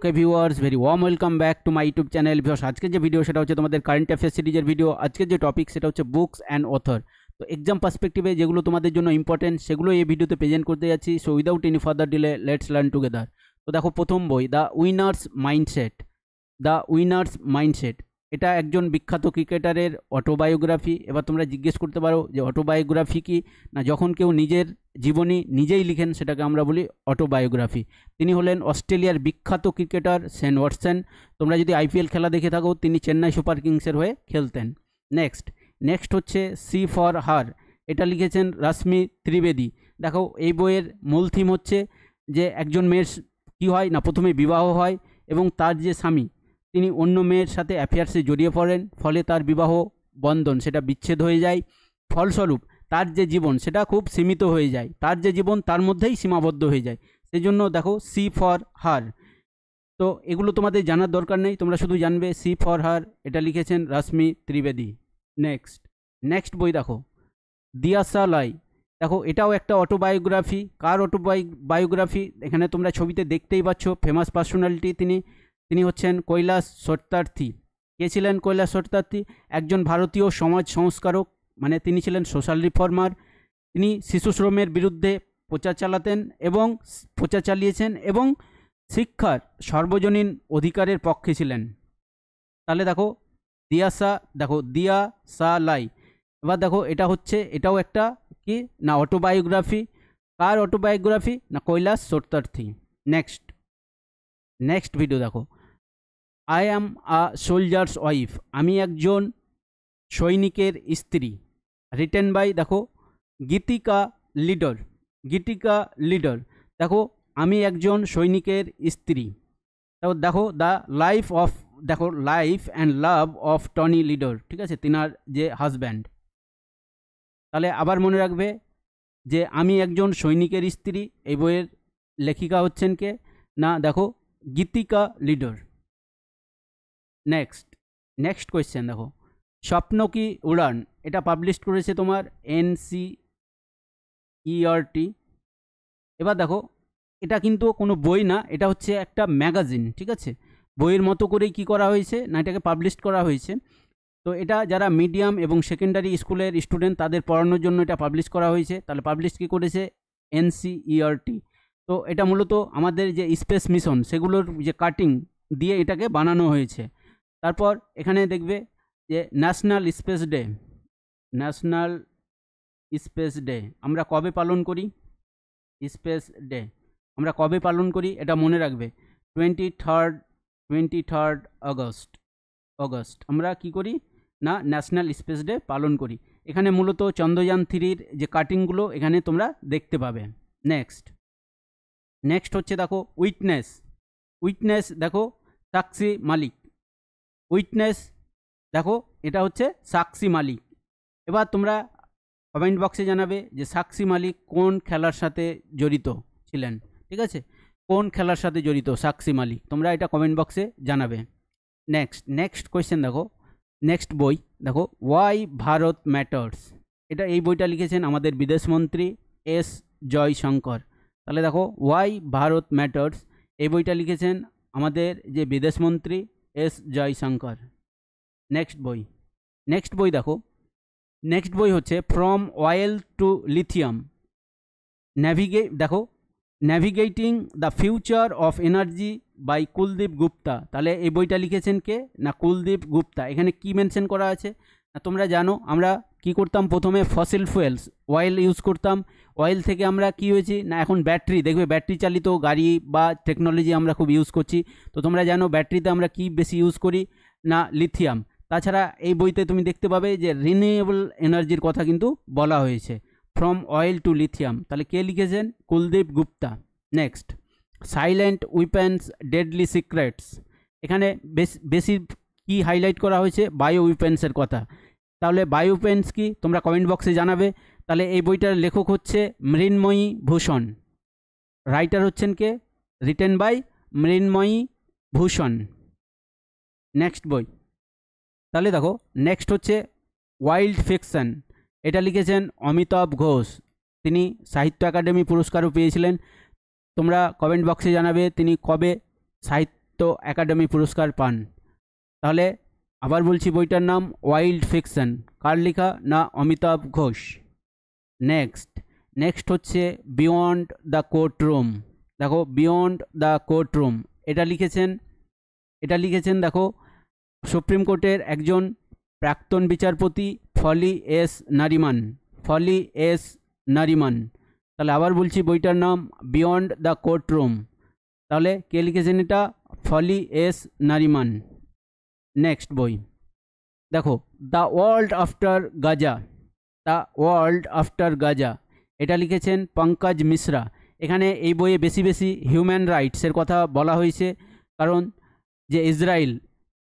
Okay viewers, very warm welcome back to my YouTube channel. Viewers, আজকের যে video সেটা হচ্ছে তোমাদের কারেন্ট অ্যাফেয়ার্স সিরিজের ভিডিও। আজকের যে টপিক সেটা হচ্ছে বুকস অ্যান্ড অথর। তো এক্সাম পার্সপেক্টিভে যেগুলো তোমাদের জন্য ইম্পর্টেন্ট সেগুলো এই ভিডিওতে প্রেজেন্ট করতে যাচ্ছি। So without any further delay let's learn together. তো দেখো, প্রথম বই the winners mindset. The winners mindset এটা একজন বিখ্যাত ক্রিকেটারের অটোবায়োগ্রাফি। এবার তোমরা জিজ্ঞেস করতে পারো যে অটোবায়োগ্রাফি কি? না, যখন কেউ নিজের জীবনী নিজেই লিখেন সেটাকে আমরা বলি অটোবায়োগ্রাফি। তিনি হলেন অস্ট্রেলিয়ার বিখ্যাত ক্রিকেটার শেন ওয়াটসন। তোমরা যদি আইপিএল খেলা দেখে থাকো, তিনি চেন্নাই সুপার কিংসের হয়ে খেলতেন। নেক্সট হচ্ছে সি ফর হার। এটা লিখেছেন রশ্মি ত্রিবেদী। দেখো, এই বইয়ের মূল থিম হচ্ছে যে একজন মেয়ের কী হয় না, প্রথমে বিবাহ হয় এবং তার যে স্বামী তিনি অন্য মেয়ের সাথে অ্যাফেয়ার্সে জড়িয়ে পড়েন, ফলে তার বিবাহ বন্ধন সেটা বিচ্ছেদ হয়ে যায়। ফলস্বরূপ তার যে জীবন সেটা খুব সীমিত হয়ে যায়, তার যে জীবন তার মধ্যেই সীমাবদ্ধ হয়ে যায়। সেই জন্য দেখো সি ফর হার। তো এগুলো তোমাদের জানার দরকার নেই, তোমরা শুধু জানবে সি ফর হার। এটা লিখেছেন রশ্মি ত্রিবেদী। নেক্সট বই দেখো দিয়াসা লাই। দেখো, এটাও একটা অটোবায়োগ্রাফি। কার অটোবায়োগ্রাফি? এখানে তোমরা ছবিতে দেখতেই পাচ্ছ ফেমাস পার্সোনালিটি তিনি হচ্ছেন কৈলাস সত্যার্থী। কে ছিলেন কৈলাস সত্যার্থী? একজন ভারতীয় সমাজ সংস্কারক, মানে তিনি ছিলেন সোশ্যাল রিফর্মার। তিনি শিশু শ্রমের বিরুদ্ধে প্রচার চালিয়েছেন এবং শিক্ষার সর্বজনীন অধিকারের পক্ষে ছিলেন। তাহলে দেখো দিয়াসা লাই। এবার দেখো, এটাও একটা কি না অটোবায়োগ্রাফি। কার অটোবায়োগ্রাফি? না কৈলাস সত্যার্থী। নেক্সট ভিডিও দেখো I am a soldier's wife. আমি একজন সৈনিকের স্ত্রী। রিটেন বাই দেখো গীতিকা লিডার। দেখো, আমি একজন সৈনিকের স্ত্রী। দেখো life and love of Tony leader. ঠিক আছে, তিনার যে হাজব্যান্ড। তাহলে আবার মনে রাখবে যে আমি একজন সৈনিকের স্ত্রী, এই বইয়ের লেখিকা হচ্ছেন কে? না দেখো গীতিকা লিডার। নেক্সট কোয়েশ্চেন দেখো স্বপ্ন কি উড়ান। এটা পাবলিশ করেছে তোমার NCERT। এবার দেখো, এটা কিন্তু কোনো বই না, এটা হচ্ছে একটা ম্যাগাজিন। ঠিক আছে, বইয়ের মতো করেই কি করা হয়েছে না, এটাকে পাবলিশ করা হয়েছে। তো এটা যারা মিডিয়াম এবং সেকেন্ডারি স্কুলের স্টুডেন্ট তাদের পড়ানোর জন্য এটা পাবলিশ করা হয়েছে। তাহলে পাবলিশ কি করেছে? NCERT। তো এটা মূলত আমাদের যে স্পেস মিশন সেগুলোর যে কাটিং দিয়ে এটাকে বানানো হয়েছে। তারপর এখানে দেখবে যে ন্যাশনাল স্পেস ডে আমরা কবে পালন করি? স্পেস ডে আমরা কবে পালন করি এটা মনে রাখবে, 23rd অগস্ট আমরা কি করি না ন্যাশনাল স্পেস ডে পালন করি। এখানে মূলত চন্দ্রযান 3-র যে কাটিংগুলো এখানে তোমরা দেখতে পাবে। নেক্সট হচ্ছে দেখো উইটনেস দেখো সাক্ষী মালিক। উইটনেস দেখো এটা হচ্ছে সাক্ষী মালিক। এবার তোমরা কমেন্ট বক্সে জানাবে যে সাক্ষী মালিক কোন খেলার সাথে জড়িত ছিলেন। ঠিক আছে, কোন খেলার সাথে জড়িত সাক্ষী মালিক, তোমরা এটা কমেন্ট বক্সে জানাবে। নেক্সট কোয়েশ্চেন দেখো, নেক্সট বই দেখো ওয়াই ভারত ম্যাটার্স। এই বইটা লিখেছেন আমাদের বিদেশমন্ত্রী S জয়শঙ্কর। তাহলে দেখো ওয়াই ভারত ম্যাটার্স, এই বইটা লিখেছেন আমাদের যে বিদেশমন্ত্রী S জয়শঙ্কর। নেক্সট বই হচ্ছে from oil to lithium navigating the future of energy by Kuldeep Gupta. তাহলে এই বইটা লিখেছেন কে? না কুলদীপ গুপ্তা। এখানে কি মেনশন করা আছে না, তোমরা জানো আমরা কি করতাম, প্রথমে ফসিল ফুয়েলস অয়েল ইউজ করতাম। অয়েল থেকে আমরা কি হয়েছি না এখন ব্যাটারি, দেখবে ব্যাটারি চালিত গাড়ি বা টেকনোলজি আমরা খুব ইউজ করছি। তো তোমরা জানো ব্যাটারিতে আমরা কি বেশি ইউজ করি না লিথিয়াম। তাছাড়া এই বইতে তুমি দেখতে পাবে যে রিনিউয়েবল এনার্জির কথা কিন্তু বলা হয়েছে, ফ্রম অয়েল টু লিথিয়াম। তাহলে কে লিখেছেন? Kuldeep Gupta. Next silent weapons deadly secrets. এখানে বেশি কি হাইলাইট করা হয়েছে? বায়ো উইপেন্সের কথা। তাহলে বায়ো উইপেন্স কি তোমরা কমেন্ট বক্সে জানাবে। তাহলে এই বইটার লেখক হচ্ছে মৃন্ময়ী ভূষণ। রাইটার হচ্ছেন কে? Written by Mrinmoyee Bhushan. Next বই তাহলে দেখো নেক্সট হচ্ছে ওয়াইল্ড ফিকশন। এটা লিখেছেন অমিতাভ ঘোষ। তিনি সাহিত্য একাডেমি পুরস্কারও পেয়েছিলেন। তোমরা কমেন্ট বক্সে জানাবে তিনি কবে একাডেমি পুরস্কার পান। তাহলে আবার বলছি, বইটার নাম ওয়াইল্ড ফিকশন। কার লেখা? না অমিতাভ ঘোষ। নেক্সট হচ্ছে বিয়ন্ড দ্য কোর্টরুম। দেখো বিয়ন্ড দ্য কোর্টরুম এটা লিখেছেন দেখো সুপ্রিম কোর্টের একজন প্রাক্তন বিচারপতি ফলি এস নারিমান। তাহলে আবার বলছি, বইটার নাম বিয়ন্ড দ্য কোর্টরুম। তাহলে কে লিখেছেন এটা? ফলি এস নারিমান। নেক্সট বই দেখো দ্য ওয়ার্ল্ড আফটার গাজা। এটা লিখেছেন পঙ্কজ মিশ্রা। এখানে এই বইয়ে বেশি হিউম্যান রাইটসের কথা বলা হয়েছে, কারণ যে ইসরায়েল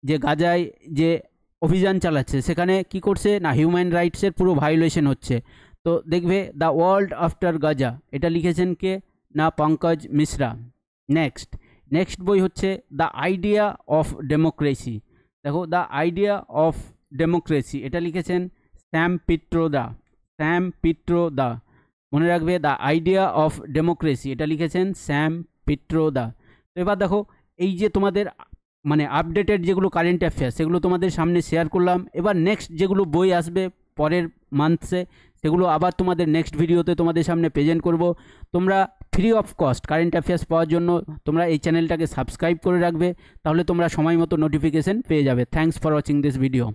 যে গাজায় যে অভিযান চালাচ্ছে সেখানে কি করছে না হিউম্যান রাইটসের পুরো ভায়োলেশন হচ্ছে। তো দেখবে দ্য ওয়ার্ল্ড আফটার গাজা এটা লিখেছেন কে? না পঙ্কজ মিশ্রা। নেক্সট বই হচ্ছে দ্য আইডিয়া অফ ডেমোক্রেসি। দেখো দ্য আইডিয়া অফ ডেমোক্রেসি এটা লিখেছেন স্যাম পিট্রোদা। মনে রাখবে, দ্য আইডিয়া অফ ডেমোক্রেসি এটা লিখেছেন স্যাম পিট্রোদা। তো এবার দেখো এই যে তোমাদের মানে আপডেটেড যেগুলো কারেন্ট অ্যাফেয়ার্স সেগুলো তোমাদের সামনে শেয়ার করলাম। এবার নেক্সট যেগুলো বই আসবে পরের মান্থসে সেগুলো আবার তোমাদের নেক্সট ভিডিওতে তোমাদের সামনে প্রেজেন্ট করব। তোমরা free of cost current affairs পাওয়ার জন্য তোমরা এই চ্যানেলটাকে সাবস্ক্রাইব করে রাখবে, তাহলে তোমরা সময় মতো নোটিফিকেশন পেয়ে যাবে। Thanks for watching this video.